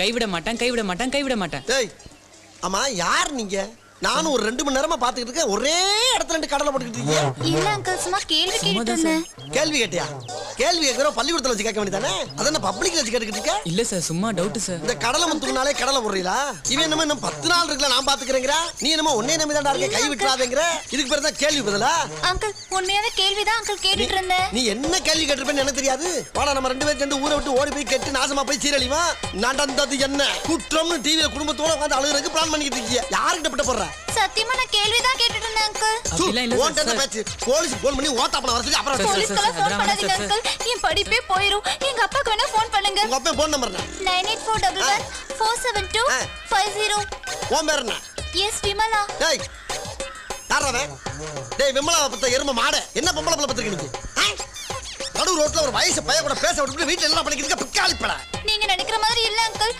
கைவிட மாட்டேன் கைவிட மாட்டேன் கைவிட மாட்டேன். டேய் அம்மா யார் நீங்க? நானும் ஒரு 2 மணி நேரமா பாத்துக்கிட்டு இருக்கேன். ஒரே இடத்துல 2 கடலை போட்டுக்கிட்டு இருக்கீங்க. இல்ல அங்கிள் சும்மா கேள்வி கேட்டுட்டு இருந்தேன். கேள்வி கேட்டியா? கேள்வி கேக்குற பள்ளிக்கூடத்துல வச்சு கேட்க வேண்டியதானே? அதென்ன பப்ளிக்ல வச்சு கேட்டுக்கிட்டு இருக்க? இல்ல சார் சும்மா டவுட் சார். இந்த கடாலமுத்துனாலே கடலை போடுறீங்களா? இவன் என்னமோ இன்னும் 10 நாள் இருக்குல நான் பாத்துக்கறேங்கற. நீ என்னமோ ஒண்ணே நம்பி தான்டா இருக்க, கை விட்டுறாதேங்கற. இதுக்கு பேர் தான் கேள்வி பதிலா? அங்கிள் உண்மையாவே கேள்விதான் அங்கிள் கேட்டுட்டு இருந்தேன். நீ என்ன கேள்வி கேட்டிருப்பேன்னு எனக்கு தெரியாது. வாடா நம்ம 2 பேரும் சேர்ந்து ஊரை விட்டு ஓடி போய் கெட்டு நாசமா போய் சீரழிவா. நடந்தது என்ன குற்றம்னு டிவில குடும்பத்தோட உட்கார்ந்து அழுகுறதுக்கு பிளான் பண்ணிக்கிட்டு இருக்கீங்க. யார்கிட்ட பட்ட போறற? சத்தியமா நான் கேள்விதான் கேட்டுட்டு இருந்தேன் அங்கிள். அப்படிலாம் இல்ல சார். போலீஸ் போன் பண்ணி ஓட்டாப்பன வரதுக்கு அப்புறம் போலீஸ்க்கு ஃபோன் பண்ணாதீங்க அங்கிள். என் படிப்பே போயிரும். எங்க அப்பாக்கு வேணா ஃபோன் பண்ணுங்க. உங்க அப்பா போன் நம்பர் என்ன? 9841147250. உன் பேர் என்ன? எஸ் விமலா. டேய் யாரவே? டேய் விமலா பத்த எரும மாடு. என்ன பொம்பளை புள்ள பத்திருக்க நீ? நடு ரோட்ல ஒரு வயசு பைய கூட பேச விட்டுட்டு வீட்ல எல்லாம் பண்ணிக்கிட்டு பிக்காளிப்படா. நீங்க நினைக்கிற மாதிரி இல்ல அங்கிள்.